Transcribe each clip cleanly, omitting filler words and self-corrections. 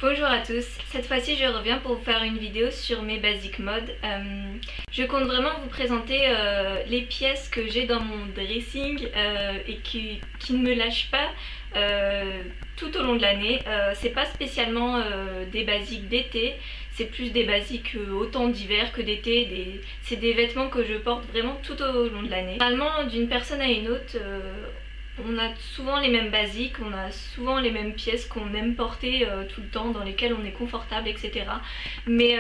Bonjour à tous, cette fois-ci je reviens pour vous faire une vidéo sur mes basic modes. Je compte vraiment vous présenter les pièces que j'ai dans mon dressing et qui ne me lâchent pas tout au long de l'année. C'est pas spécialement des basiques d'été, c'est plus des basiques autant d'hiver que d'été. C'est des vêtements que je porte vraiment tout au long de l'année. Généralement d'une personne à une autre, on a souvent les mêmes basiques, on a souvent les mêmes pièces qu'on aime porter tout le temps, dans lesquelles on est confortable, etc. Mais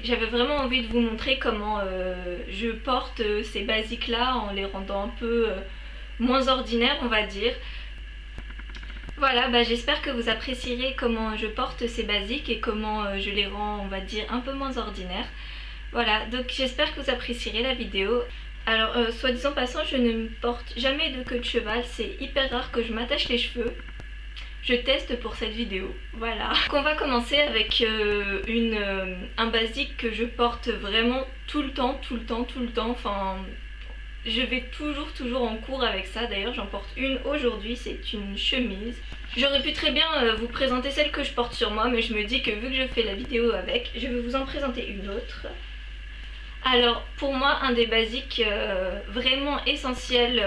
j'avais vraiment envie de vous montrer comment je porte ces basiques là en les rendant un peu moins ordinaires, on va dire. Voilà, j'espère que vous apprécierez comment je porte ces basiques et comment je les rends, on va dire, un peu moins ordinaires. Voilà, donc j'espère que vous apprécierez la vidéo. Alors, soit disant passant, je ne porte jamais de queue de cheval, c'est hyper rare que je m'attache les cheveux. Je teste pour cette vidéo, voilà. Donc on va commencer avec un basique que je porte vraiment tout le temps, enfin... Je vais toujours en cours avec ça, d'ailleurs j'en porte une aujourd'hui, c'est une chemise. J'aurais pu très bien vous présenter celle que je porte sur moi, mais je me dis que vu que je fais la vidéo avec, je vais vous en présenter une autre. Alors pour moi un des basiques vraiment essentiels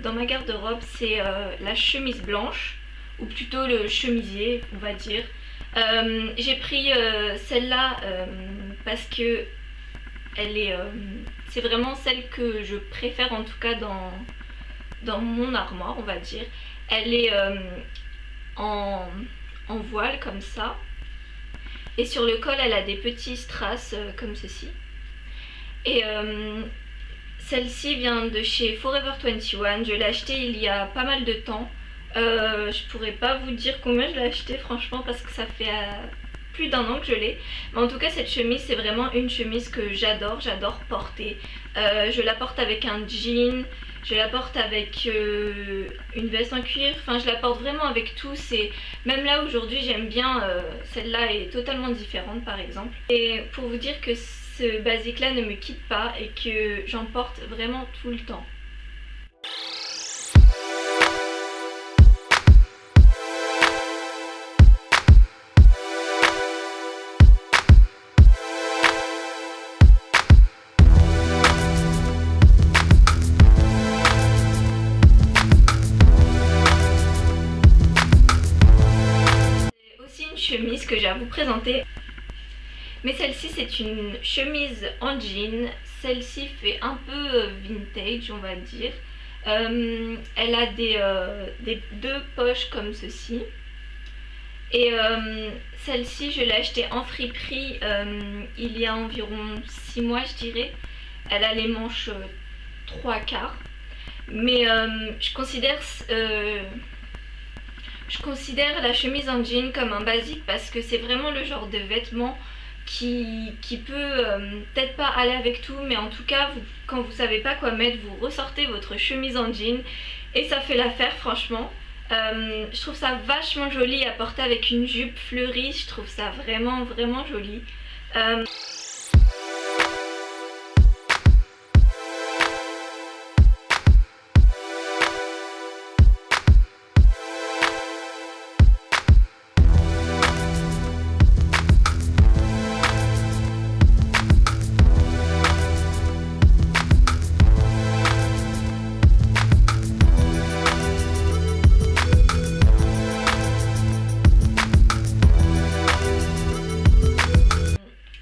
dans ma garde-robe, c'est la chemise blanche, ou plutôt le chemisier on va dire. J'ai pris celle-là parce que c'est vraiment celle que je préfère, en tout cas dans mon armoire on va dire. Elle est en voile comme ça, et sur le col elle a des petits strass comme ceci. Et celle-ci vient de chez Forever 21, je l'ai achetée il y a pas mal de temps. Je pourrais pas vous dire combien je l'ai achetée franchement, parce que ça fait plus d'1 an que je l'ai. Mais en tout cas cette chemise c'est vraiment une chemise que j'adore porter. Je la porte avec un jean, je la porte avec une veste en cuir, enfin je la porte vraiment avec tout. Même là aujourd'hui j'aime bien, celle-là est totalement différente par exemple. Et pour vous dire que ce basique là ne me quitte pas et que j'en porte vraiment tout le temps. Chemise que j'ai à vous présenter, mais celle-ci c'est une chemise en jean. Celle-ci fait un peu vintage on va dire. Elle a deux poches comme ceci, et celle-ci je l'ai achetée en friperie il y a environ 6 mois je dirais. Elle a les manches 3/4, mais je considère la chemise en jean comme un basique parce que c'est vraiment le genre de vêtement qui peut peut-être pas aller avec tout, mais en tout cas quand vous savez pas quoi mettre, vous ressortez votre chemise en jean et ça fait l'affaire franchement. Je trouve ça vachement joli à porter avec une jupe fleurie, je trouve ça vraiment joli.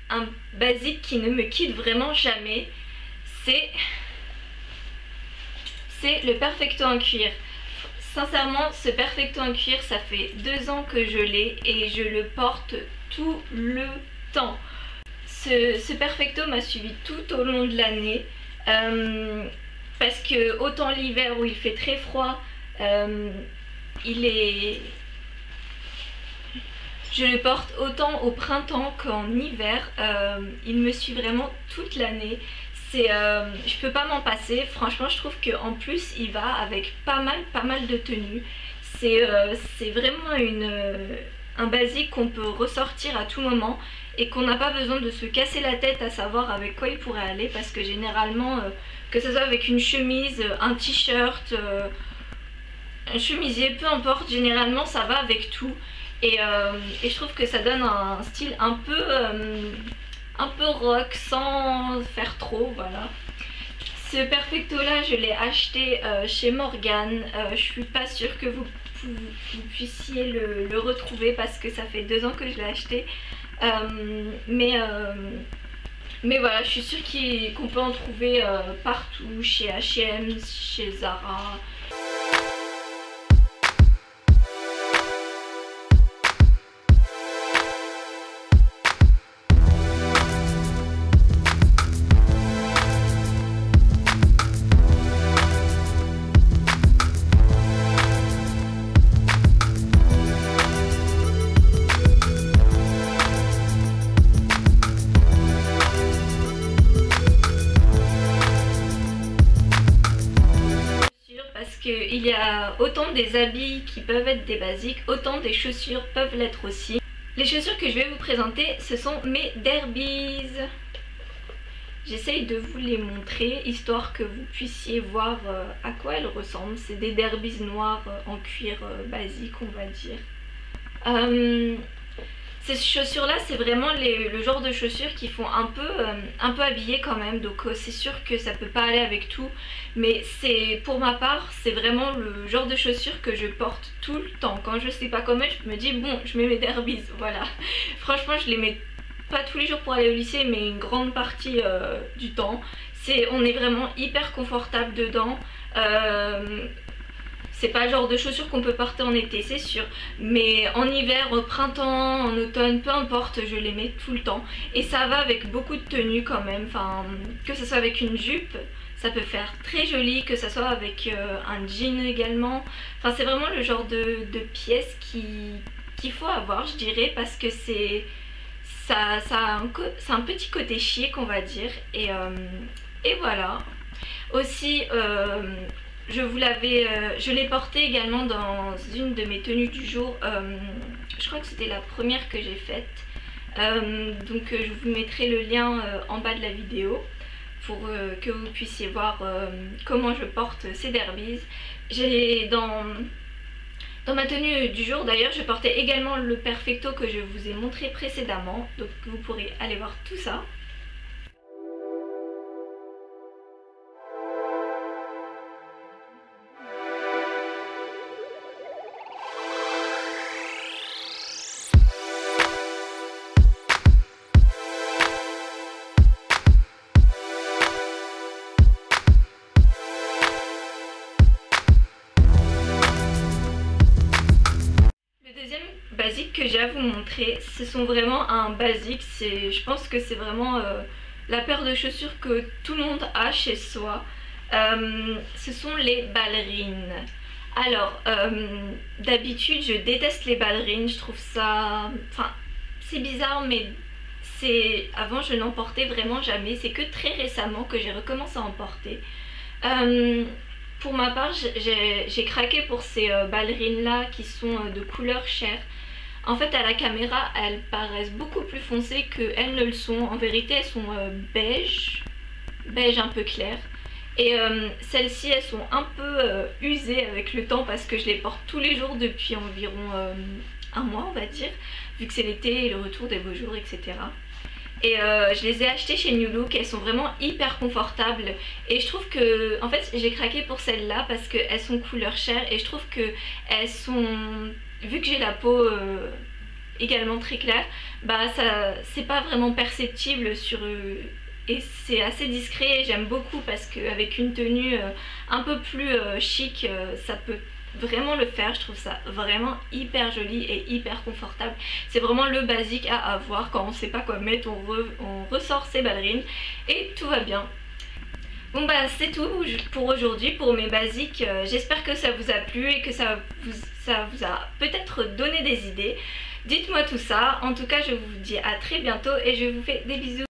Un basique qui ne me quitte vraiment jamais, c'est le perfecto en cuir. Sincèrement ce perfecto en cuir ça fait 2 ans que je l'ai et je le porte tout le temps. Ce perfecto m'a suivi tout au long de l'année parce que autant l'hiver où il fait très froid, je le porte autant au printemps qu'en hiver. Il me suit vraiment toute l'année. Je peux pas m'en passer. Franchement je trouve qu'en plus il va avec pas mal de tenues. C'est vraiment un basique qu'on peut ressortir à tout moment et qu'on n'a pas besoin de se casser la tête à savoir avec quoi il pourrait aller, parce que généralement que ce soit avec une chemise, un t-shirt, un chemisier, peu importe, généralement ça va avec tout. et je trouve que ça donne un style un peu rock sans faire trop, voilà. Ce perfecto là je l'ai acheté chez Morgane, je suis pas sûre que vous puissiez le retrouver parce que ça fait 2 ans que je l'ai acheté, mais voilà, je suis sûre qu'on peut en trouver partout, chez H&M, chez Zara. Il y a autant des habits qui peuvent être des basiques, autant des chaussures peuvent l'être aussi. Les chaussures que je vais vous présenter, ce sont mes Derbies. J'essaye de vous les montrer, histoire que vous puissiez voir à quoi elles ressemblent. C'est des Derbies noirs en cuir basique, on va dire. Ces chaussures là, c'est vraiment le genre de chaussures qui font un peu habillées quand même, donc c'est sûr que ça peut pas aller avec tout, mais pour ma part c'est vraiment le genre de chaussures que je porte tout le temps. Quand je sais pas quoi mettre, je me dis bon, je mets mes Derbies, voilà. Franchement je les mets pas tous les jours pour aller au lycée, mais une grande partie du temps. On est vraiment hyper confortable dedans. C'est pas le genre de chaussures qu'on peut porter en été, c'est sûr. Mais en hiver, au printemps, en automne, peu importe, je les mets tout le temps. Et ça va avec beaucoup de tenues quand même. Enfin, que ce soit avec une jupe, ça peut faire très joli. Que ce soit avec un jean également. Enfin, c'est vraiment le genre de pièce qu'il faut avoir, je dirais. Parce que ça a un petit côté chic, on va dire. Et voilà. Aussi... je l'ai porté également dans une de mes tenues du jour, je crois que c'était la première que j'ai faite, donc je vous mettrai le lien en bas de la vidéo pour que vous puissiez voir comment je porte ces Derbies. Dans ma tenue du jour d'ailleurs, je portais également le perfecto que je vous ai montré précédemment, donc vous pourrez aller voir tout ça. Basique que j'ai à vous montrer, ce sont vraiment un basique, je pense que c'est vraiment la paire de chaussures que tout le monde a chez soi. Ce sont les ballerines. Alors d'habitude je déteste les ballerines, je trouve ça, enfin c'est bizarre, mais avant je n'en portais vraiment jamais, c'est que très récemment que j'ai recommencé à en porter. Pour ma part, j'ai craqué pour ces ballerines là qui sont de couleur chair. En fait à la caméra elles paraissent beaucoup plus foncées qu'elles ne le sont. En vérité elles sont beige un peu clair. Et celles-ci elles sont un peu usées avec le temps parce que je les porte tous les jours depuis environ un mois on va dire. Vu que c'est l'été et le retour des beaux jours, etc. Et je les ai achetées chez New Look, elles sont vraiment hyper confortables. Et je trouve que, en fait j'ai craqué pour celles-là parce qu'elles sont couleur chair. Et je trouve que elles sont, vu que j'ai la peau également très claire, bah c'est pas vraiment perceptible sur et c'est assez discret et j'aime beaucoup parce qu'avec une tenue un peu plus chic, ça peut vraiment le faire. Je trouve ça vraiment hyper joli et hyper confortable. C'est vraiment le basique à avoir quand on sait pas quoi mettre, on ressort ses ballerines et tout va bien. Bon bah c'est tout pour aujourd'hui, pour mes basiques. J'espère que ça vous a plu et que ça vous a peut-être donné des idées. Dites-moi tout ça. En tout cas je vous dis à très bientôt et je vous fais des bisous.